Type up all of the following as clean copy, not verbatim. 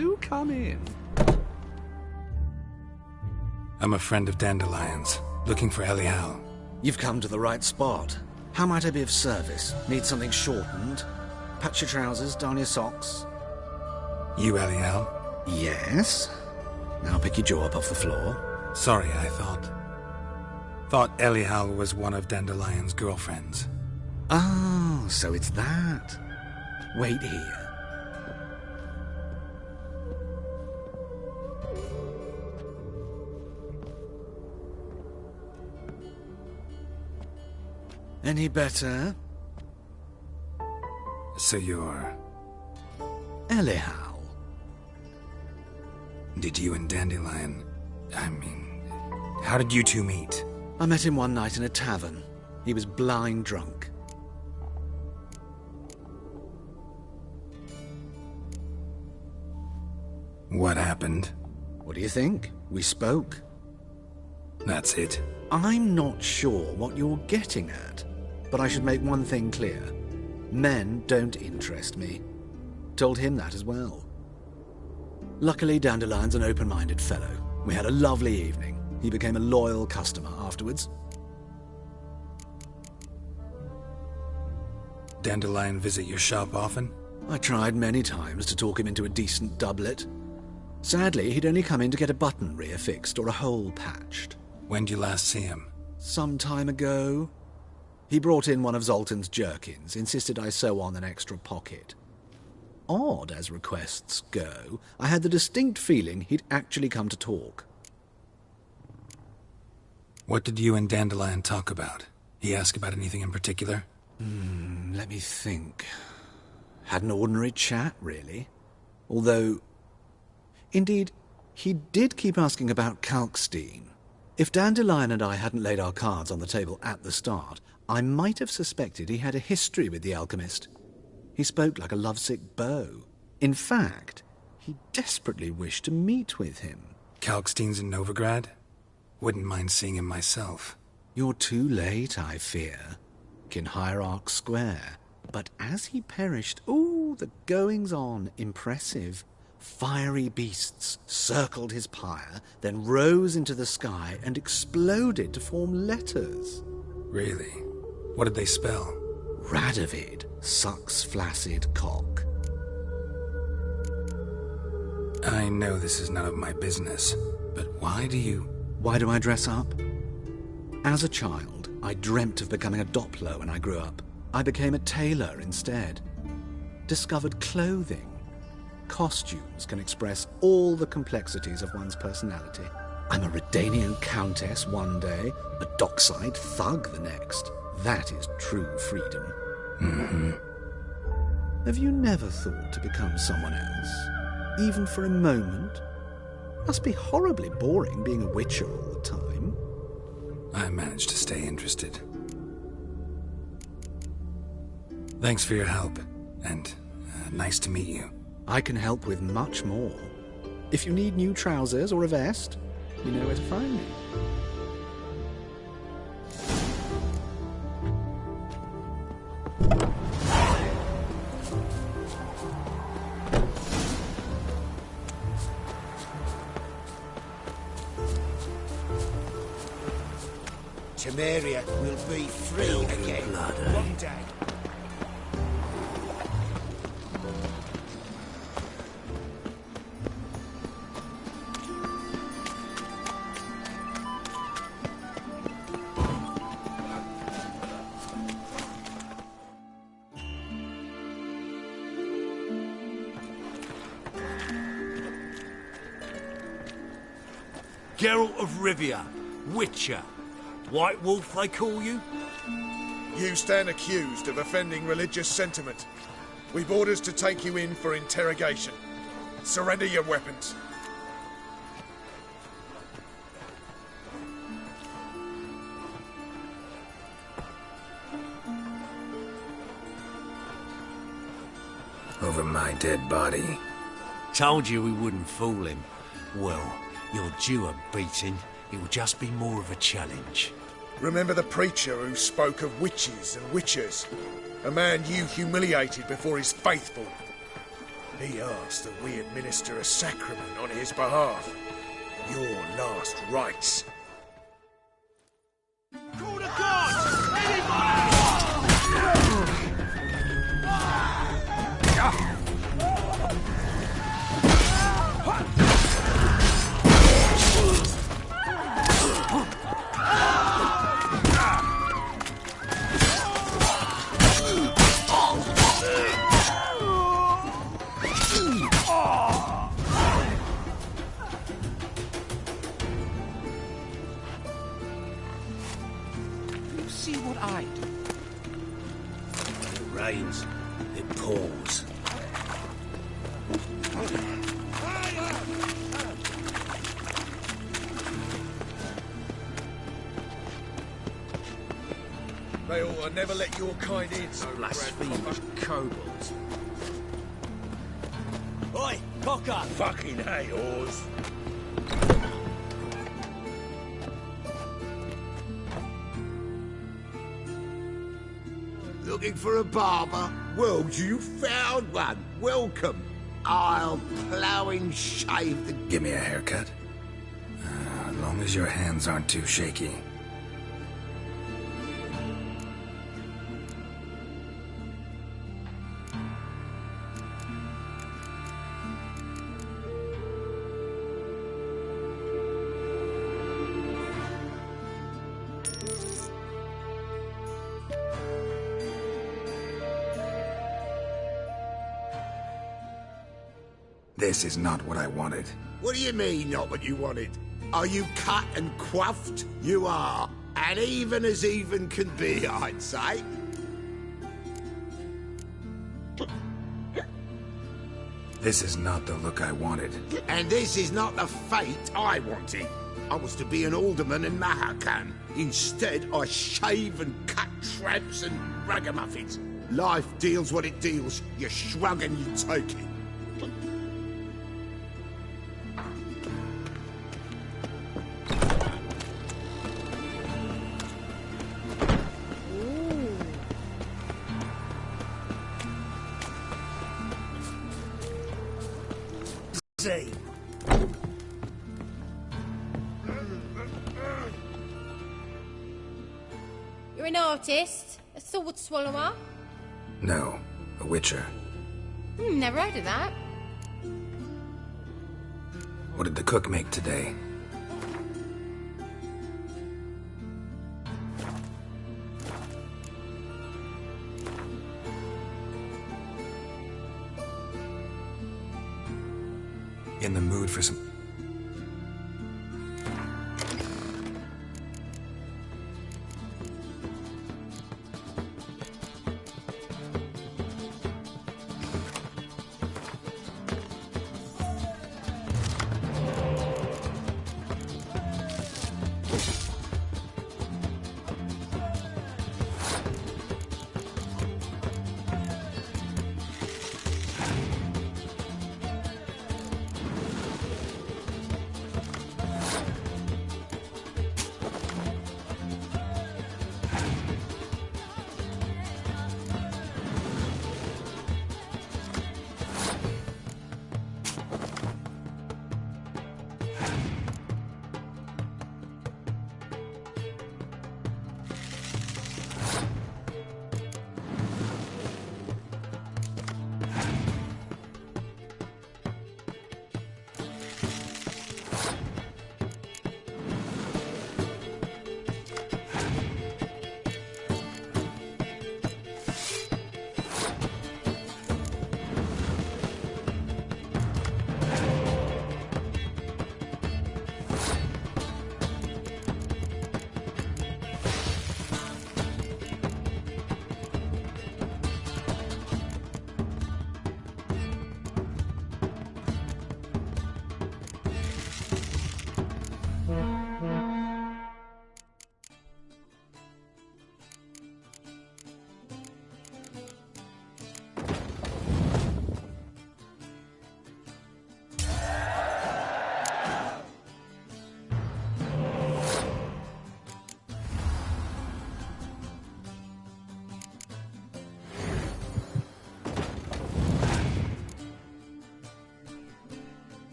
Do come in. I'm a friend of Dandelion's, looking for Elial. You've come to the right spot. How might I be of service? Need something shortened? Patch your trousers, darn your socks. You Elial? Yes. Now pick your jaw up off the floor. Sorry, I thought Elial was one of Dandelion's girlfriends. Oh, so it's that. Wait here. Any better? So you're... Elial. Did you and Dandelion... how did you two meet? I met him one night in a tavern. He was blind drunk. What happened? What do you think? We spoke. That's it. I'm not sure what you're getting at, but I should make one thing clear. Men don't interest me. Told him that as well. Luckily, Dandelion's an open-minded fellow. We had a lovely evening. He became a loyal customer afterwards. Dandelion visit your shop often? I tried many times to talk him into a decent doublet. Sadly, he'd only come in to get a button reaffixed or a hole patched. When did you last see him? Some time ago. He brought in one of Zoltan's jerkins, insisted I sew on an extra pocket. Odd as requests go, I had the distinct feeling he'd actually come to talk. What did you and Dandelion talk about? He asked about anything in particular? Let me think. Had an ordinary chat, really. Although... Indeed, he did keep asking about Kalkstein. If Dandelion and I hadn't laid our cards on the table at the start, I might have suspected he had a history with the alchemist. He spoke like a lovesick beau. In fact, he desperately wished to meet with him. Kalkstein's in Novigrad? Wouldn't mind seeing him myself. You're too late, I fear. In Hierarch Square. But as he perished, the goings-on, impressive. Fiery beasts circled his pyre, then rose into the sky and exploded to form letters. Really? What did they spell? Radovid sucks flaccid cock. I know this is none of my business, but why do I dress up? As a child, I dreamt of becoming a Doppler when I grew up. I became a tailor instead. Discovered clothing. Costumes can express all the complexities of one's personality. I'm a Redanian countess one day, a dockside thug the next. That is true freedom. Mm-hmm. Have you never thought to become someone else? Even for a moment? Must be horribly boring being a witcher all the time. I managed to stay interested. Thanks for your help, and nice to meet you. I can help with much more. If you need new trousers or a vest, you know where to find me. Temeria will be free again one day. Geralt of Rivia, Witcher. White Wolf, they call you? You stand accused of offending religious sentiment. We've orders to take you in for interrogation. Surrender your weapons. Over my dead body. Told you we wouldn't fool him. Well, you're due a beating. It will just be more of a challenge. Remember the preacher who spoke of witches and witchers? A man you humiliated before his faithful. He asked that we administer a sacrament on his behalf. Your last rites. Call the gods! Anybody! See what I do. It rains. It pours. They ought to never let your kind in, so Blasphemous kobolds. Oi, cocker! fucking hey, Oz. Looking for a barber? Well, you found one. Welcome. I'll plough shave the... Give me a haircut. As long as your hands aren't too shaky. This is not what I wanted. What do you mean, not what you wanted? Are you cut and quaffed? You are. And even can be, I'd say. This is not the look I wanted. And this is not the fate I wanted. I was to be an alderman in Mahakan. Instead, I shave and cut tramps and ragamuffins. Life deals what it deals. You shrug and you take it. See. You're an artist? A sword swallower? No, a witcher. Never heard of that. What did the cook make today? In the mood for some...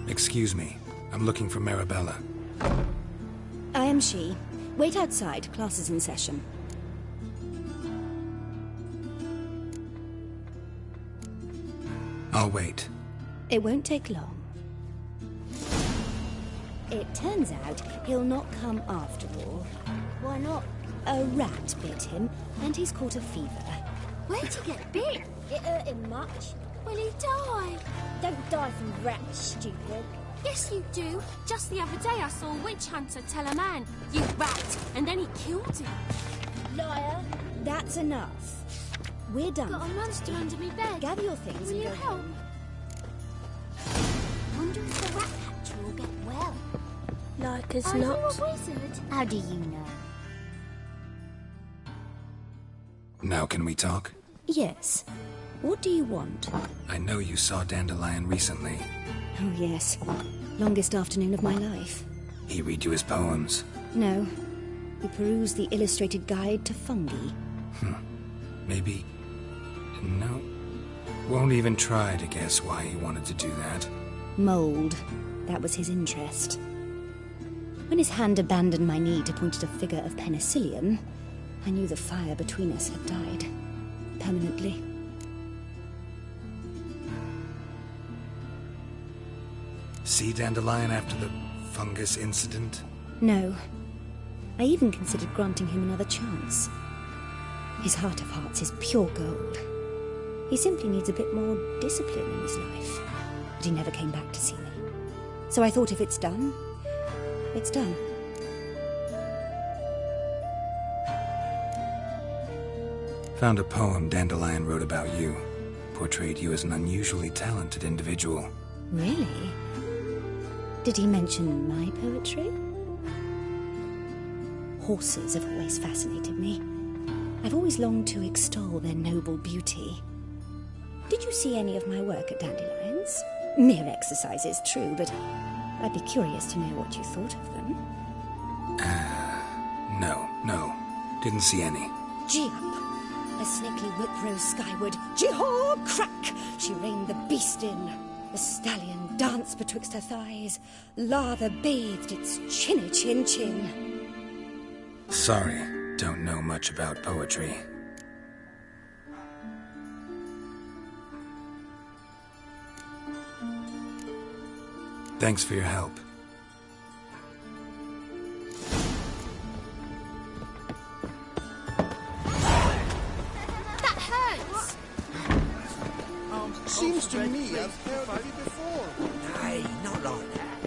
Excuse me. I'm looking for Marabella. I am she. Wait outside. Class is in session. I'll wait. It won't take long. It turns out he'll not come after all. Why not? A rat bit him, and he's caught a fever. Where'd he get bit? It hurt him much. Will he die? Don't die from rats, stupid. Yes, you do. Just the other day I saw a witch hunter tell a man, "You rat," and then he killed him. Liar. That's enough. We're done. Got a monster under me bed. Gather your things Will and you go help? home. Wonder if the rat catcher will get well. Like as Are not. you a wizard? How do you know? Now can we talk? Yes. What do you want? I know you saw Dandelion recently. Oh, yes. Longest afternoon of my life. He read you his poems. No. We perused the illustrated guide to fungi. Maybe... No. Won't even try to guess why he wanted to do that. Mold. That was his interest. When his hand abandoned my knee to point at a figure of penicillium, I knew the fire between us had died. Permanently. See Dandelion after the fungus incident? No. I even considered granting him another chance. His heart of hearts is pure gold. He simply needs a bit more discipline in his life. But he never came back to see me. So I thought if it's done, it's done. Found a poem Dandelion wrote about you. Portrayed you as an unusually talented individual. Really? Did he mention my poetry? Horses have always fascinated me. I've always longed to extol their noble beauty. Did you see any of my work at Dandelions? Mere exercises, true, but I'd be curious to know what you thought of them. No. Didn't see any. Gee up! A snaky whip rose skyward. Gee-haw! Crack! She reined the beast in. The stallion danced betwixt her thighs. Lather bathed its chinny chin. Sorry, don't know much about poetry. Thanks for your help. That hurts. Seems to me I've heard of it before. Hey, not like that.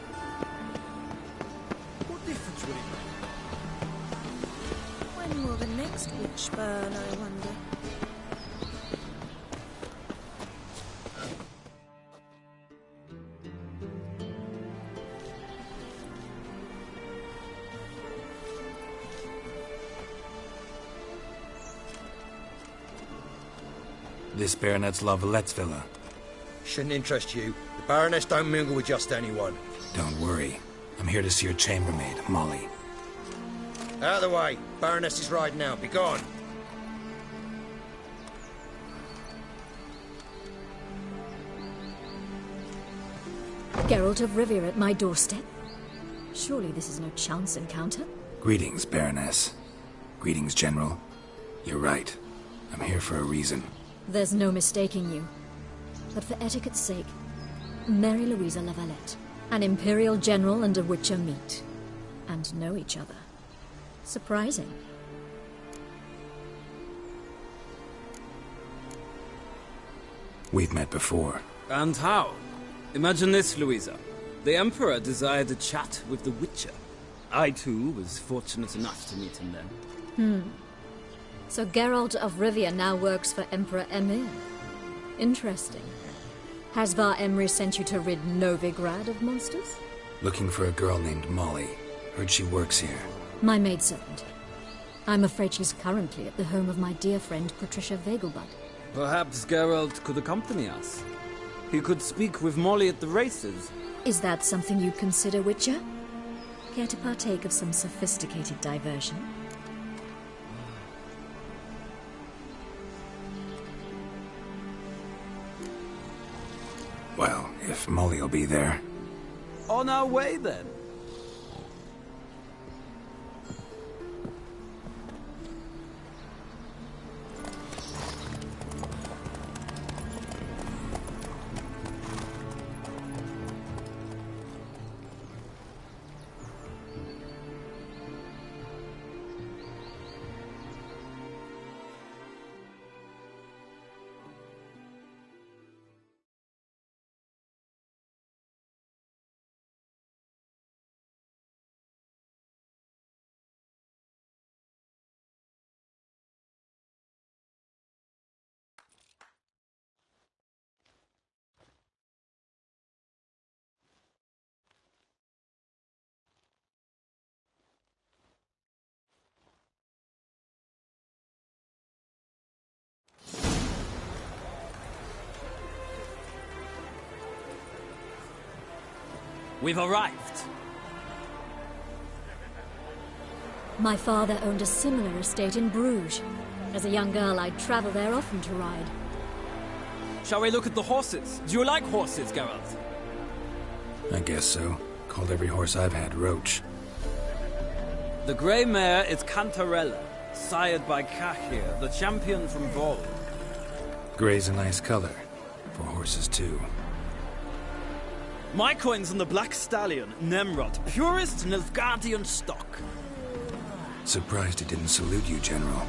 What difference would it make? When will the next witch burn, I wonder? This Baronet's Lavalettes villa. Shouldn't interest you. The Baroness don't mingle with just anyone. Don't worry. I'm here to see your chambermaid, Molly. Out of the way. Baroness is riding out. Be gone. Geralt of Rivia at my doorstep? Surely this is no chance encounter? Greetings, Baroness. Greetings, General. You're right. I'm here for a reason. There's no mistaking you. But for etiquette's sake, Mary Louisa Lavalette, an Imperial General and a Witcher meet, and know each other. Surprising. We've met before. And how? Imagine this, Louisa. The Emperor desired a chat with the Witcher. I, too, was fortunate enough to meet him then. So Geralt of Rivia now works for Emperor Emhyr. Interesting. Has Var Emry sent you to rid Novigrad of monsters? Looking for a girl named Molly. Heard she works here. My maidservant. I'm afraid she's currently at the home of my dear friend Patricia Vegelbud. Perhaps Geralt could accompany us. He could speak with Molly at the races. Is that something you consider, Witcher? Care to partake of some sophisticated diversion? Well, if Molly'll be there. On our way, then. We've arrived. My father owned a similar estate in Bruges. As a young girl, I'd travel there often to ride. Shall we look at the horses? Do you like horses, Geralt? I guess so. Called every horse I've had Roach. The grey mare is Cantarella, sired by Cahir, the champion from Vold. Grey's a nice color. For horses, too. My coin's on the Black Stallion, Nemrod, purest Nilfgaardian stock. Surprised he didn't salute you, General.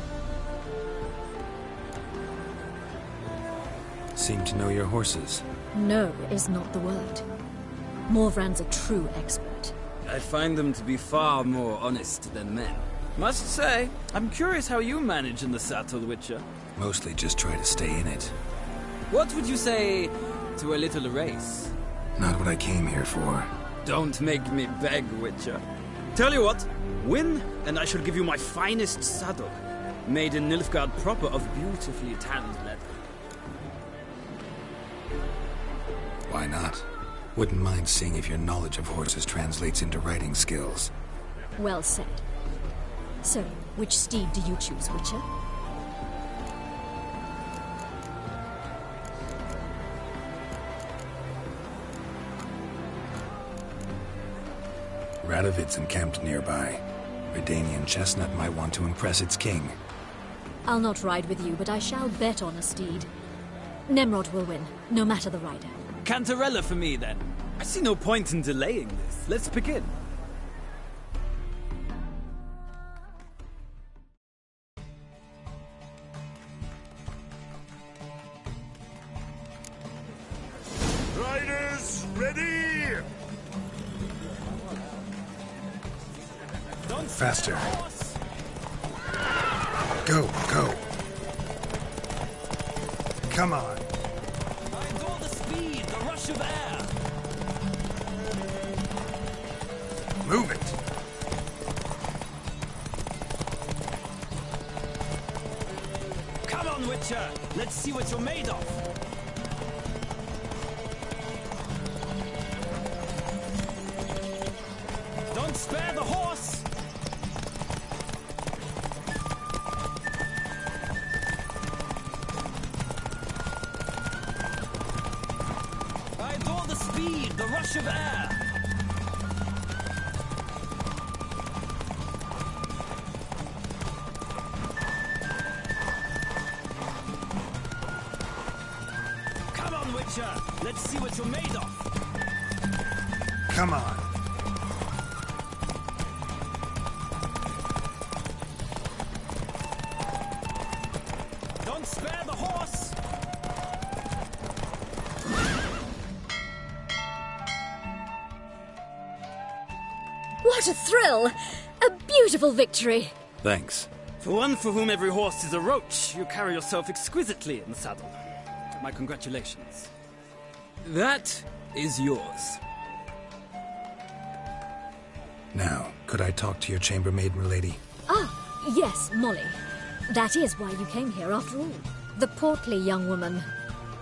Seem to know your horses. No is not the word. Morvran's a true expert. I find them to be far more honest than men. Must say, I'm curious how you manage in the saddle, Witcher. Mostly just try to stay in it. What would you say to a little race? Not what I came here for. Don't make me beg, Witcher. Tell you what, win, and I shall give you my finest saddle. Made in Nilfgaard proper of beautifully tanned leather. Why not? Wouldn't mind seeing if your knowledge of horses translates into riding skills. Well said. So, which steed do you choose, Witcher? Radovid's encamped nearby. Redanian chestnut might want to impress its king. I'll not ride with you, but I shall bet on a steed. Nemrod will win, no matter the rider. Cantarella for me, then. I see no point in delaying this. Let's begin. Riders, ready! Faster. Go, go. Come on. I adore the speed, the rush of air. Move it. Come on, Witcher. Let's see what you're made of. Don't spare the horse. I adore the speed, the rush of air. Come on, Witcher. Let's see what you're made of. Come on. Don't spare the horse. What a thrill! A beautiful victory! Thanks. For one for whom every horse is a roach, you carry yourself exquisitely in the saddle. My congratulations. That is yours. Now, could I talk to your chambermaid, milady? Ah, yes, Molly. That is why you came here after all. The portly young woman.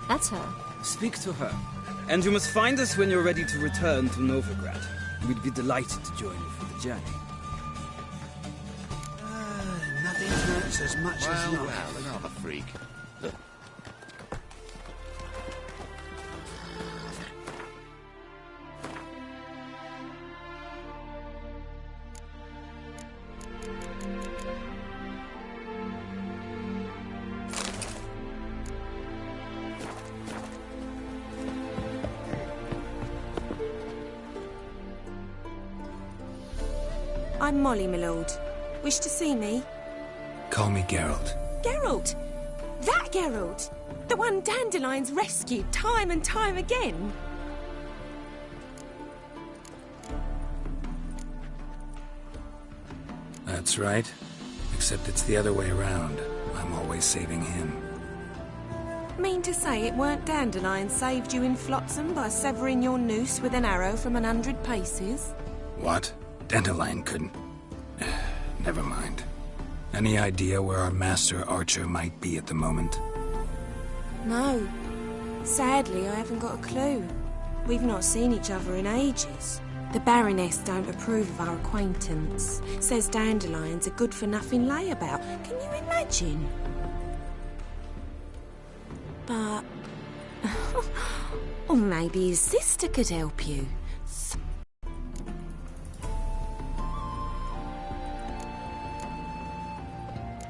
That's her. Speak to her. And you must find us when you're ready to return to Novigrad. We'd be delighted to join you for the journey. Nothing hurts as much as not. Well, another freak. Look. I'm Molly, my lord. Wish to see me? Call me Geralt. Geralt! That Geralt! The one Dandelion's rescued time and time again! That's right. Except it's the other way around. I'm always saving him. Mean to say it weren't Dandelion saved you in Flotsam by severing your noose with an arrow from 100 paces? What? Dandelion couldn't... Never mind. Any idea where our master archer might be at the moment? No. Sadly, I haven't got a clue. We've not seen each other in ages. The Baroness don't approve of our acquaintance. Says Dandelion's a good-for-nothing layabout. Can you imagine? But... or maybe his sister could help you.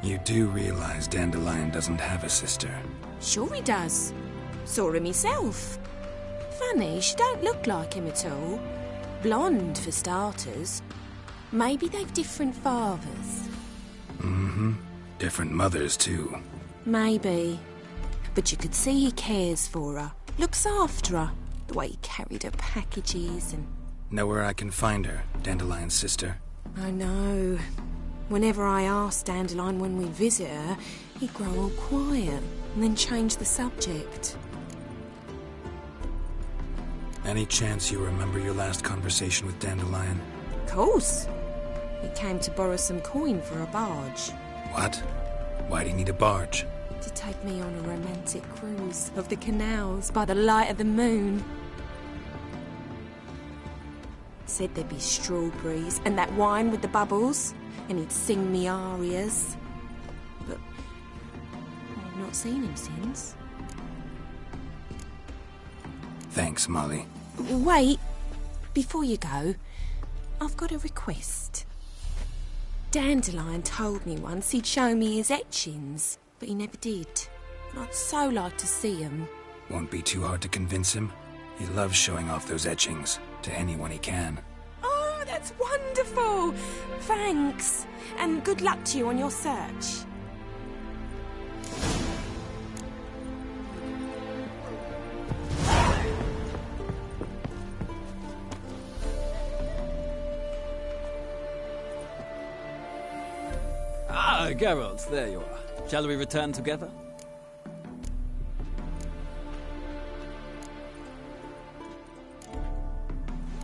You do realize Dandelion doesn't have a sister? Sure he does. Saw him myself. Funny, she don't look like him at all. Blonde, for starters. Maybe they've different fathers. Mm-hmm. Different mothers, too. Maybe. But you could see he cares for her. Looks after her. The way he carried her packages and... Know where I can find her, Dandelion's sister? I know. Whenever I ask Dandelion when we visit her, he'd grow all quiet and then change the subject. Any chance you remember your last conversation with Dandelion? Of course. He came to borrow some coin for a barge. What? Why do you need a barge? To take me on a romantic cruise of the canals by the light of the moon. Said there'd be strawberries and that wine with the bubbles, and he'd sing me arias. But I've not seen him since. Thanks, Molly. Wait, before you go, I've got a request. Dandelion told me once he'd show me his etchings, but he never did. And I'd so like to see him. Won't be too hard to convince him. He loves showing off those etchings to anyone he can. Oh, that's wonderful! Thanks, and good luck to you on your search. Ah, Geralt, there you are. Shall we return together?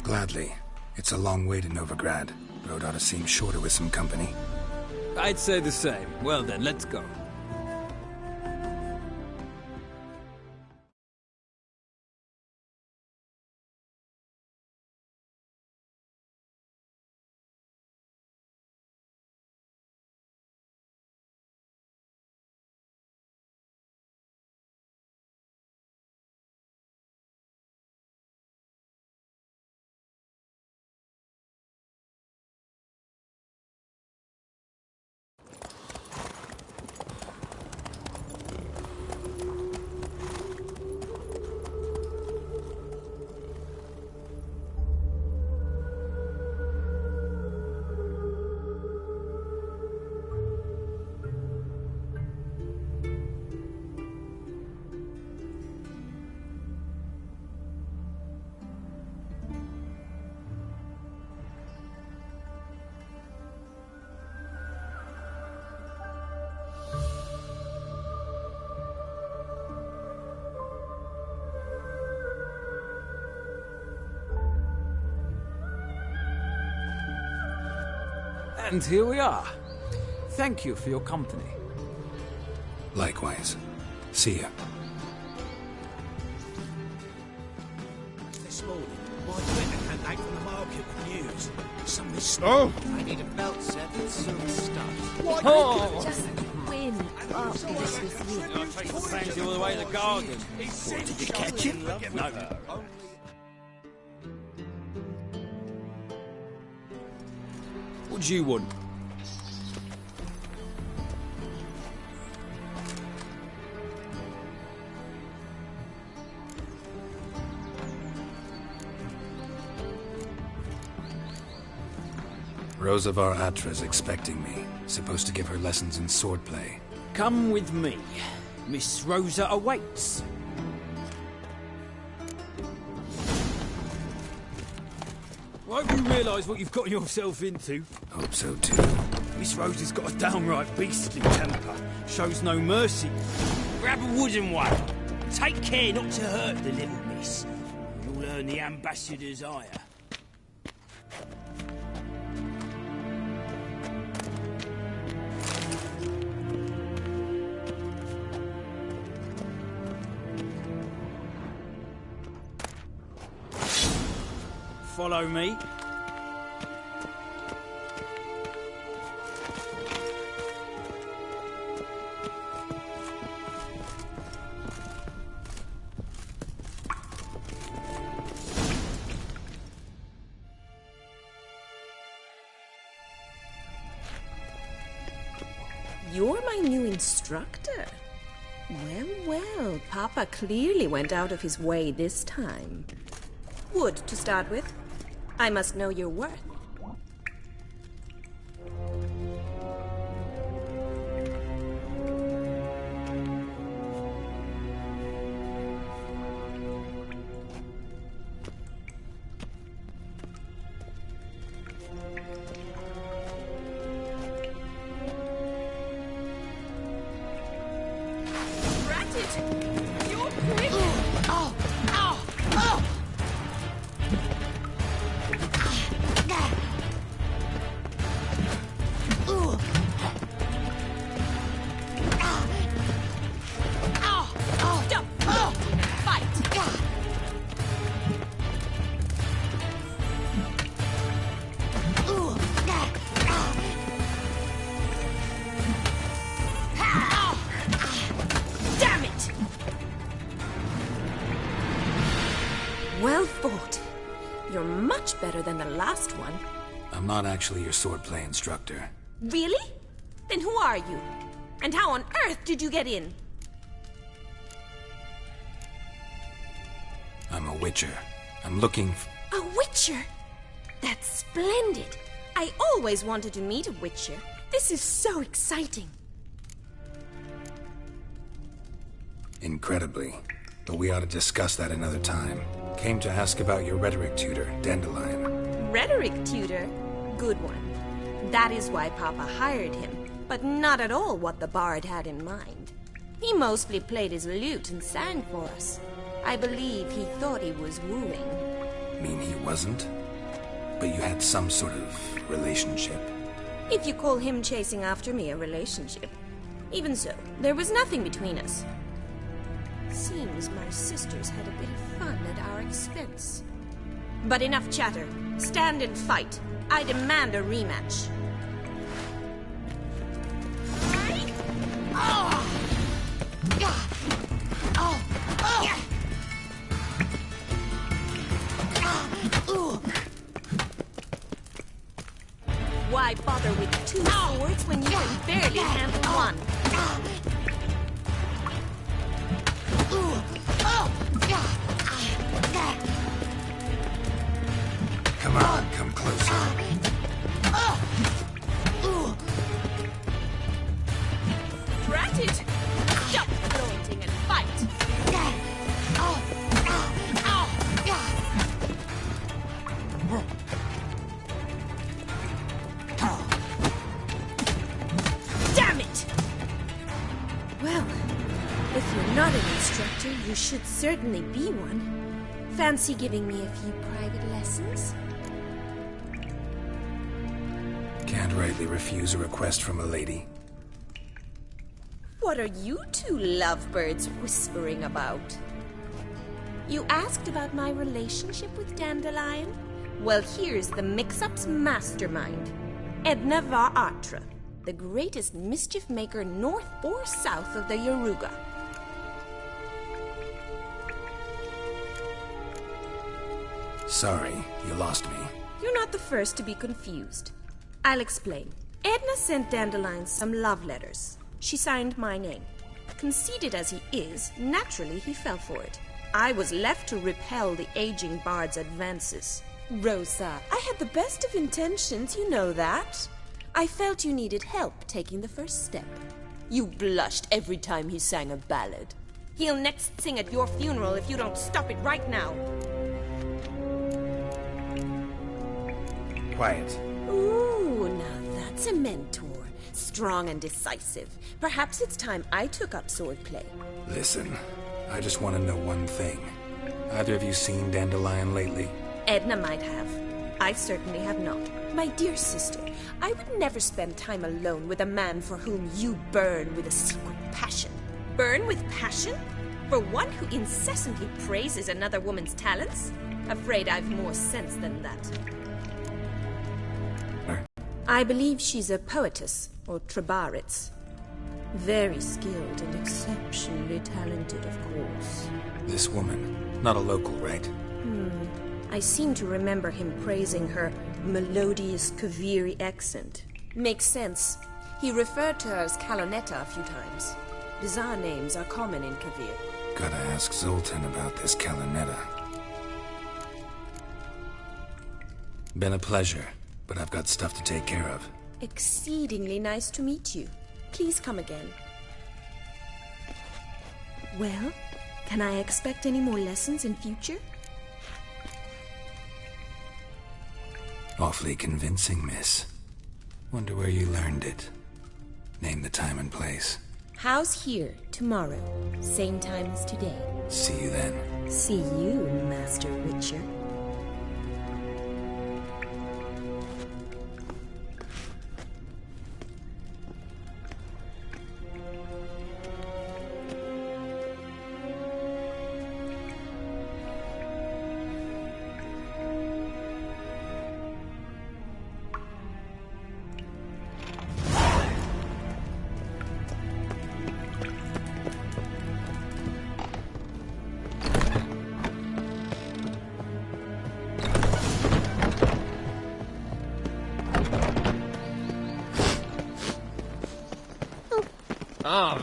Gladly. It's a long way to Novigrad. Road ought to seem shorter with some company. I'd say the same. Well then, let's go. And here we are. Thank you for your company. Likewise. See ya. This morning, my Twitter came back from the market with news. Somebody I need a belt set with silver stuff. Oh! Just win after this was you. I'll take the fancy all the way to the garden. What, did you catch him? No. What do you want? Rosavar Atra's expecting me. Supposed to give her lessons in swordplay. Come with me. Miss Rosa awaits. I hope you realise what you've got yourself into. Hope so too. Miss Rosa's got a downright beastly temper. Shows no mercy. Grab a wooden one. Take care not to hurt the little miss. You'll earn the ambassador's ire. Follow me. You're my new instructor. Well, Papa clearly went out of his way this time. Wood, to start with. I must know your worth. Well fought. You're much better than the last one. I'm not actually your swordplay instructor. Really? Then who are you? And how on earth did you get in? I'm a witcher. I'm looking A witcher? That's splendid. I always wanted to meet a witcher. This is so exciting. Incredibly. But we ought to discuss that another time. Came to ask about your rhetoric tutor, Dandelion. Rhetoric tutor? Good one. That is why Papa hired him, but not at all what the bard had in mind. He mostly played his lute and sang for us. I believe he thought he was wooing. Mean he wasn't? But you had some sort of relationship? If you call him chasing after me a relationship. Even so, there was nothing between us. Seems my sisters had a bit of fun at our expense. But enough chatter. Stand and fight. I demand a rematch. Why bother with two swords when you can barely handle one? Come on, come closer. Drat it! Stop floating and fight! Damn it! Well, if you're not an instructor, you should certainly be one. Fancy giving me a few private lessons? Can't rightly refuse a request from a lady. What are you two lovebirds whispering about? You asked about my relationship with Dandelion? Well, here's the mix-up's mastermind. Edna var Atra, the greatest mischief maker north or south of the Yaruga. Sorry, you lost me. You're not the first to be confused. I'll explain. Edna sent Dandelion some love letters. She signed my name. Conceited as he is, naturally he fell for it. I was left to repel the aging bard's advances. Rosa, I had the best of intentions, you know that. I felt you needed help taking the first step. You blushed every time he sang a ballad. He'll next sing at your funeral if you don't stop it right now. Quiet. Ooh, now that's a mentor. Strong and decisive. Perhaps it's time I took up swordplay. Listen, I just want to know one thing. Either of you seen Dandelion lately? Edna might have. I certainly have not. My dear sister, I would never spend time alone with a man for whom you burn with a secret passion. Burn with passion? For one who incessantly praises another woman's talents? Afraid I've more sense than that. I believe she's a poetess, or Trebaritz. Very skilled and exceptionally talented, of course. This woman, not a local, right? I seem to remember him praising her melodious Kaviri accent. Makes sense. He referred to her as Kalonetta a few times. Bizarre names are common in Kavir. Gotta ask Zoltan about this Kalonetta. Been a pleasure, but I've got stuff to take care of. Exceedingly nice to meet you. Please come again. Well, can I expect any more lessons in future? Awfully convincing, miss. Wonder where you learned it. Name the time and place. House here, tomorrow. Same time as today. See you then. See you, Master Witcher.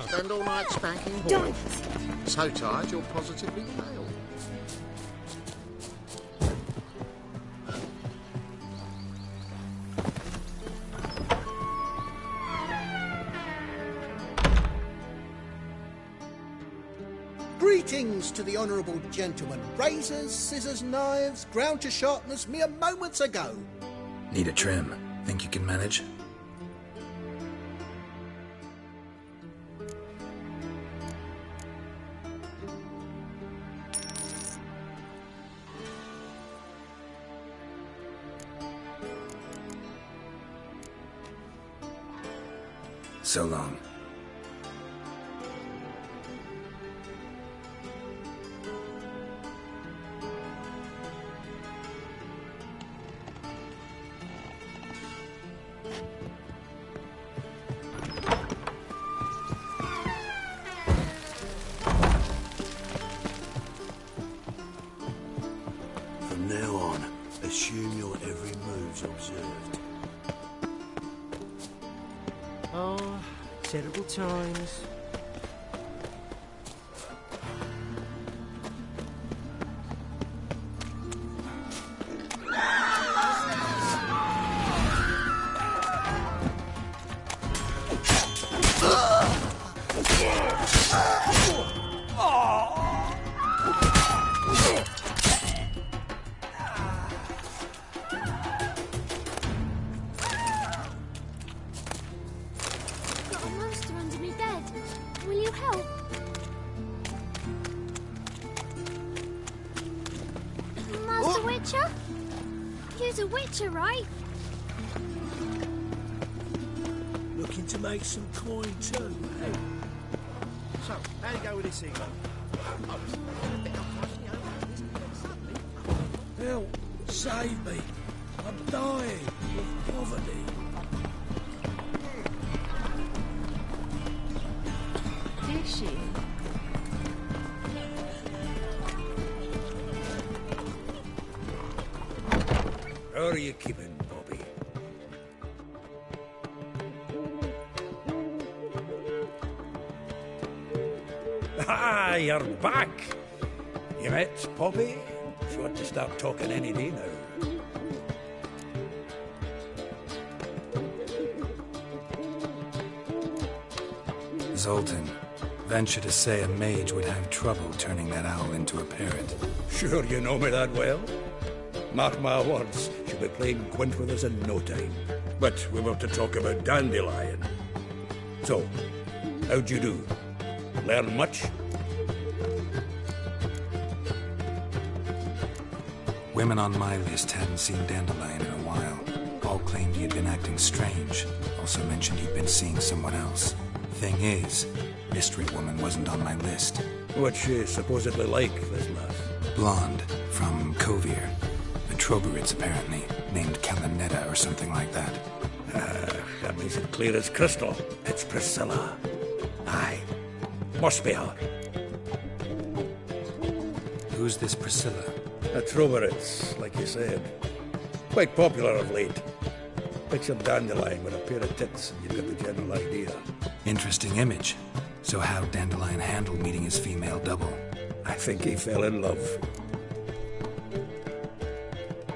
Spend all night spanking Don't! horses. So tired you're positively pale. Greetings to the honourable gentleman. Razors, scissors, knives, ground to sharpness mere moments ago. Need a trim. Think you can manage? So long. From now on, assume your every move's observed. Oh, terrible times. Got a monster under me bed. Will you help? Master Witcher? You're a Witcher, right? Looking to make some coin too, eh? So, how'd it go with this eagle? Help! Save me! I'm dying of poverty. Is she? How are you keeping, Bobby? Ah, you're back! You met Poppy? She want to start talking any day now. Zoltan. Venture to say a mage would have trouble turning that owl into a parrot. Sure you know me that well? Mark my words, she'll be playing quint with us in no time. But we were to talk about Dandelion. So, how'd you do? Learn much? Women on my list hadn't seen Dandelion in a while. All claimed he had been acting strange. Also mentioned he'd been seeing someone else. Thing is, Mystery Woman wasn't on my list. What's she supposedly like, this lass? Blonde, from Kovir. A Troberits, apparently, named Kalanetta or something like that. That makes it clear as crystal. It's Priscilla. Aye. Must be her. Who's this Priscilla? A Troberits, like you said. Quite popular of late. Picture Dandelion with a pair of tits and you've got the general idea. Interesting image. So how'd Dandelion handle meeting his female double? I think he fell in love.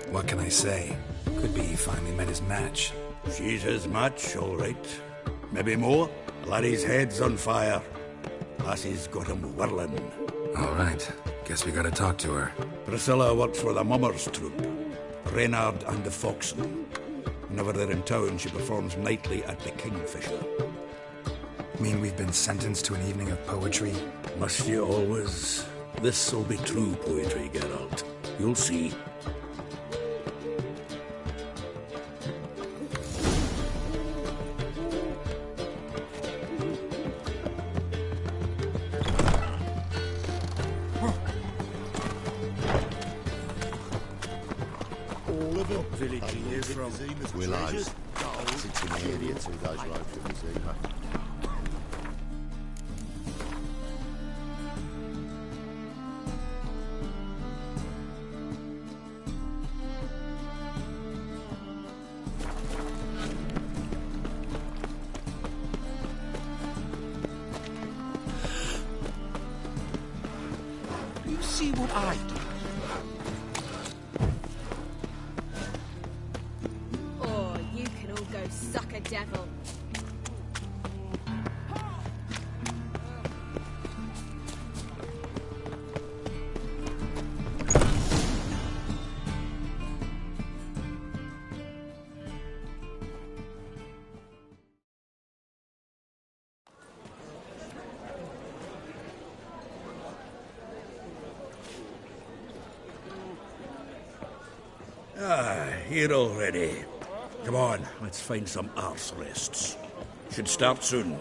What can I say? Could be he finally met his match. She's his match, all right. Maybe more. Laddie's head's on fire. Lassie's got him whirling. All right. Guess we gotta talk to her. Priscilla works for the Mummers troupe. Reynard and the Foxen. Whenever they're in town, she performs nightly at the Kingfisher. Mean we've been sentenced to an evening of poetry? Must you always? This'll be true poetry, Geralt. You'll see. Willows. Sits in the area 2 days road from Zima. Do you see what I do? Suck a devil. Here already. Come on, let's find some arse rests. Should start soon.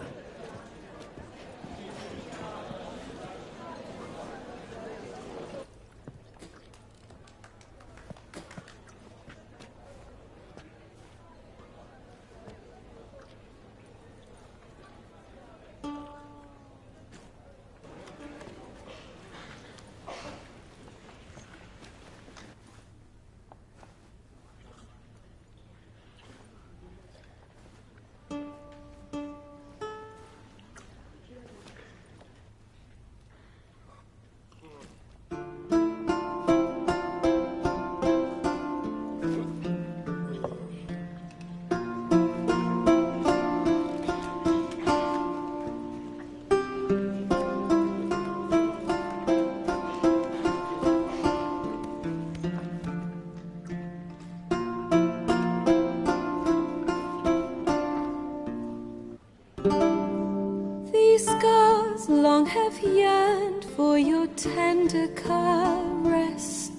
long have yearned for your tender caress,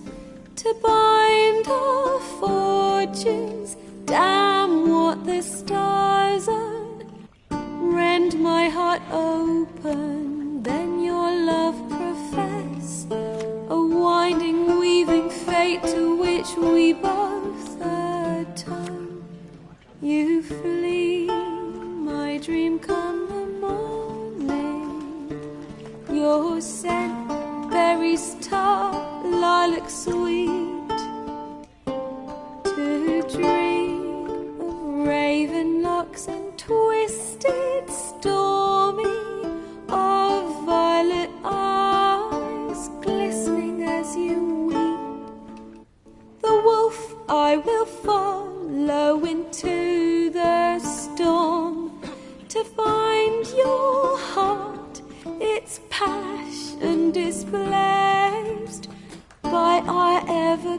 to bind our fortunes. Damn what the stars are. Rend my heart open, then your love profess, a winding, weaving fate to which we both atone. You flee, my dream come the morning. Your scent, berries tart, lilac sweet, to dream of raven locks and twisted stormy, of violet eyes glistening as you weep. The wolf I will follow into the storm, to find your heart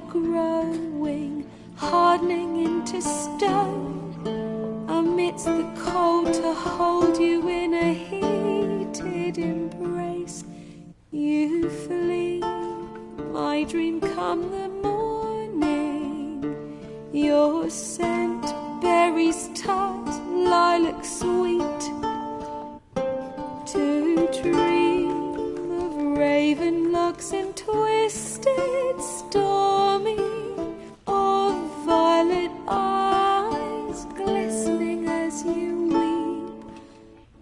growing, hardening into stone. Amidst the cold to hold you in a heated embrace. You flee, my dream come the morning. Your scent, berries tart, lilac sweet. To dream of raven locks and twisted stormy, of violet eyes glistening as you weep.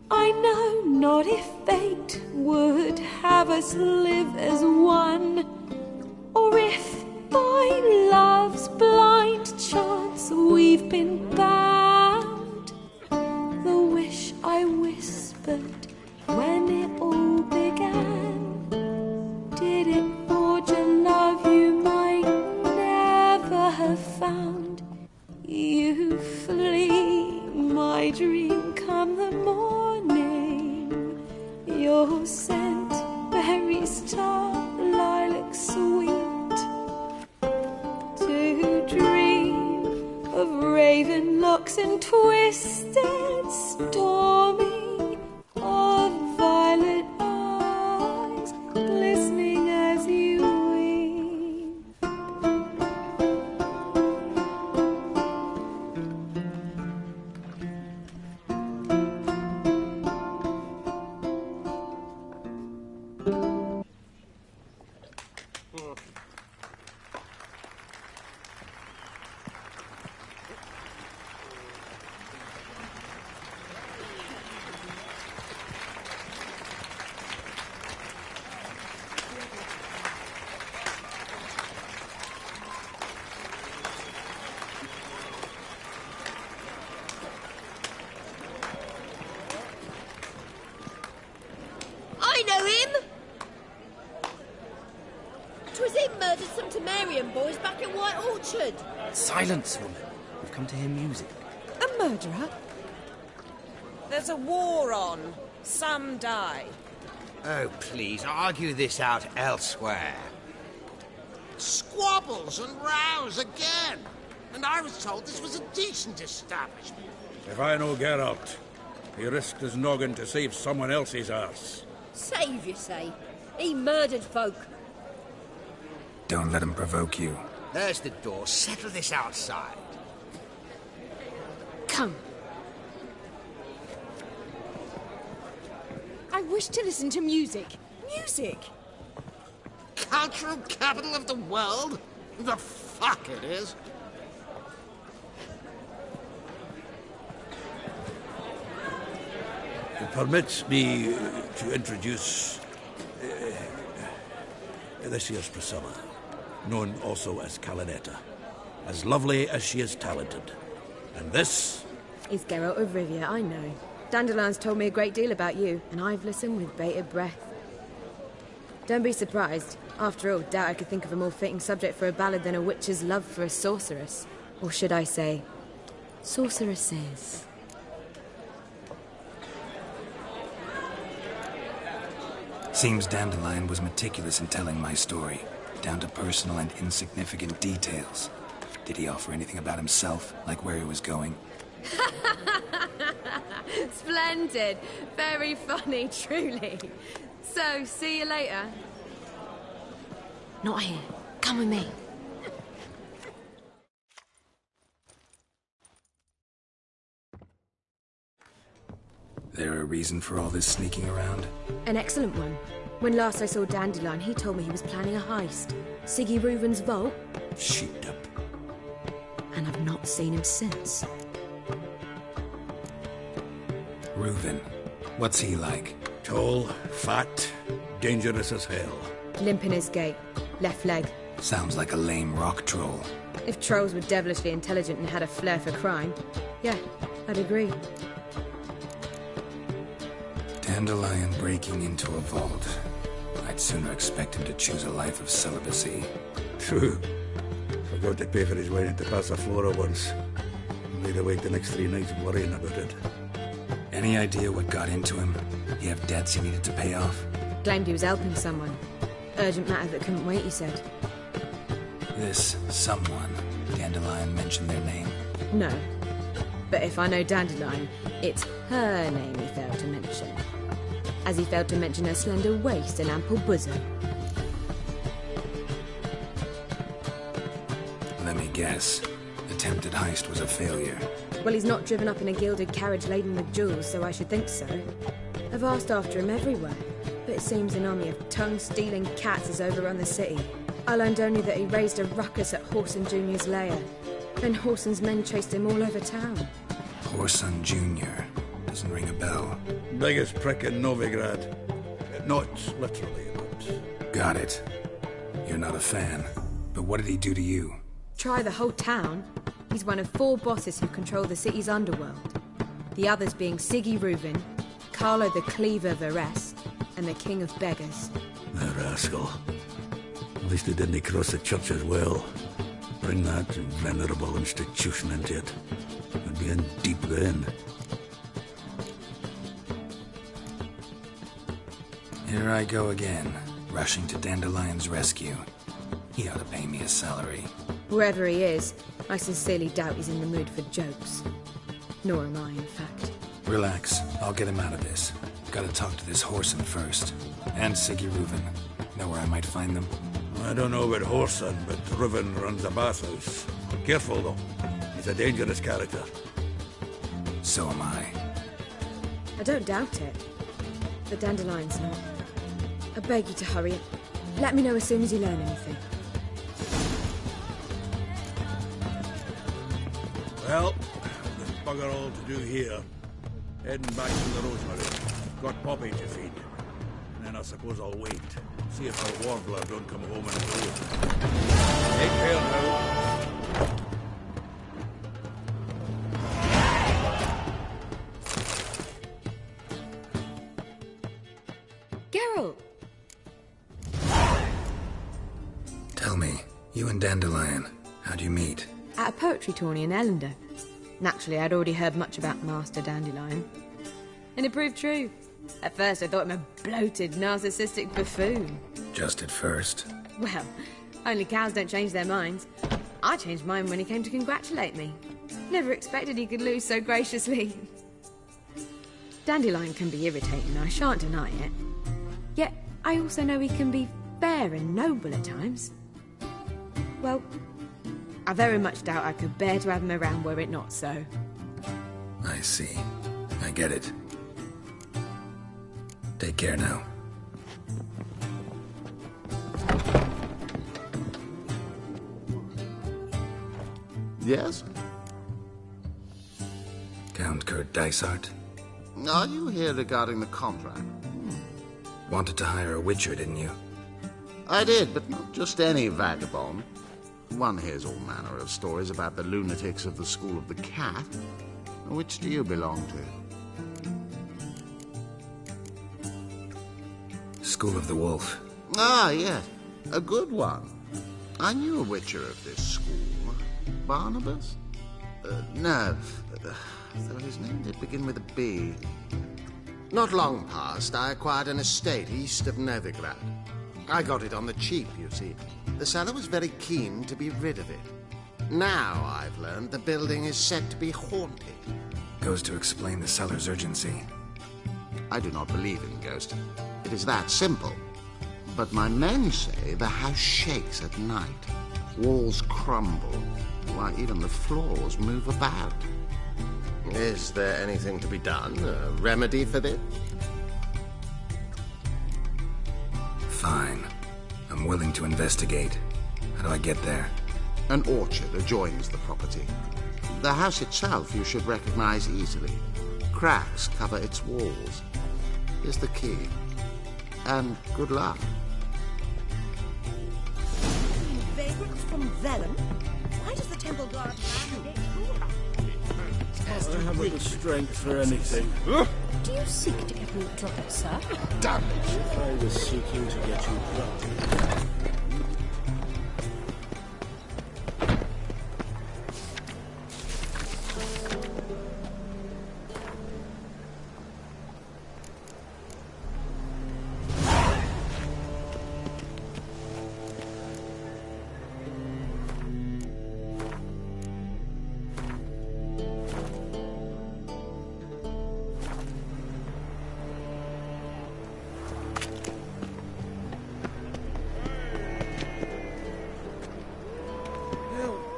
I know not if fate would have us live as one, or if by love's blind chance we've been bound. The wish I whispered when it all began, did it forge a love you might never have found? You flee, my dream come the morning. Your scent, berries tart, lilac sweet. To dream of raven locks and twisted stormy, of violet eyes glistening as you weep. I know him! 'Twas him murdered some Temerian boys back at White Orchard. Silence, woman. We've come to hear music. A murderer? There's a war on. Some die. Oh, please, argue this out elsewhere. Squabbles and rows again. And I was told this was a decent establishment. If I know Geralt, he risked his noggin to save someone else's arse. Save, you say? He murdered folk. Don't let him provoke you. There's the door. Settle this outside. Come. I wish to listen to music. Music! Cultural capital of the world? The fuck it is. It permits me to introduce this here's Priscilla, known also as Calinetta, as lovely as she is talented. And this is Geralt of Rivia, I know. Dandelion's told me a great deal about you, and I've listened with bated breath. Don't be surprised. After all, doubt I could think of a more fitting subject for a ballad than a witch's love for a sorceress. Or should I say, sorceresses. Seems Dandelion was meticulous in telling my story, down to personal and insignificant details. Did he offer anything about himself, like where he was going? Splendid. Very funny, truly. So, see you later. Not here. Come with me. There a reason for all this sneaking around? An excellent one. When last I saw Dandelion, he told me he was planning a heist. Siggy Reuven's vault. Sheepdip. And I've not seen him since. Reuven. What's he like? Tall, fat, dangerous as hell. Limp in his gait. Left leg. Sounds like a lame rock troll. If trolls were devilishly intelligent and had a flair for crime, yeah, I'd agree. Dandelion breaking into a vault. I'd sooner expect him to choose a life of celibacy. True. Forgot to pay for his wine at the Casa Flora once. Made awake the next 3 nights worrying about it. Any idea what got into him? He have debts he needed to pay off? Claimed he was helping someone. Urgent matter that couldn't wait, he said. This someone, Dandelion mentioned their name? No. But if I know Dandelion, it's her name he failed to mention. As he failed to mention her slender waist and ample bosom. Let me guess. Attempted heist was a failure. Well, he's not driven up in a gilded carriage laden with jewels, so I should think so. I've asked after him everywhere, but it seems an army of tongue-stealing cats has overrun the city. I learned only that he raised a ruckus at Whoreson Jr.'s lair. Then Whoreson's men chased him all over town. Whoreson Jr. Doesn't ring a bell. Biggest prick in Novigrad. Not literally, but... Got it. You're not a fan. But what did he do to you? Try the whole town. He's one of 4 bosses who control the city's underworld. The others being Siggy Reuven, Carlo the Cleaver Varese, and the King of Beggars. The rascal. At least he didn't cross the church as well. Bring that venerable institution into it. We'd be in deep then. Here I go again, rushing to Dandelion's rescue. He ought to pay me a salary. Whoever he is, I sincerely doubt he's in the mood for jokes. Nor am I, in fact. Relax. I'll get him out of this. Gotta talk to this Whoreson first. And Siggy Reuven. Know where I might find them? I don't know about Whoreson, but Reuven runs a bathhouse. Careful, though. He's a dangerous character. So am I. I don't doubt it. But Dandelion's not. I beg you to hurry. Let me know as soon as you learn anything. Well, there's bugger all to do here. Heading back to the Rosemary. Got Poppy to feed. And then I suppose I'll wait. See if our warbler don't come home and food. Take care now. Geralt! Tell me, you and Dandelion, how'd you meet? At a poetry tourney in Ellender. Naturally, I'd already heard much about Master Dandelion. And it proved true. At first, I thought him a bloated, narcissistic buffoon. Just at first. Well, only cows don't change their minds. I changed mine when he came to congratulate me. Never expected he could lose so graciously. Dandelion can be irritating, I shan't deny it. Yet, I also know he can be fair and noble at times. Well, I very much doubt I could bear to have him around were it not so. I see. I get it. Take care now. Yes? Count Kurt Dysart? Are you here regarding the contract? Wanted to hire a witcher, didn't you? I did, but not just any vagabond. One hears all manner of stories about the lunatics of the School of the Cat. Which do you belong to? School of the Wolf. Ah, yes. A good one. I knew a witcher of this school. Barnabas? No. Though his name did begin with a B. Not long past, I acquired an estate east of Novigrad. I got it on the cheap, you see. The seller was very keen to be rid of it. Now, I've learned the building is said to be haunted. Goes to explain the seller's urgency. I do not believe in ghosts. It is that simple. But my men say the house shakes at night. Walls crumble. Why, even the floors move about. Is there anything to be done? A remedy for this? Fine. I'm willing to investigate. How do I get there? An orchard adjoins the property. The house itself you should recognize easily. Cracks cover its walls. Here's the key. And good luck. Vagrants from Vellum? Why does the temple guard mandate? I haven't the strength for anything. Do you seek to get me drunk, sir? Damn it! I was seeking to get you drunk.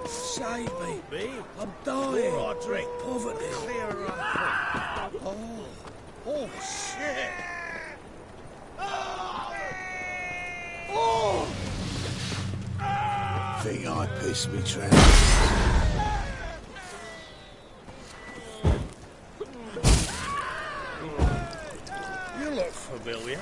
Save me. I'm dying. All right, drink. Poverty. Clear up. Oh, shit. Oh! Think I pissed me trousers. You look familiar.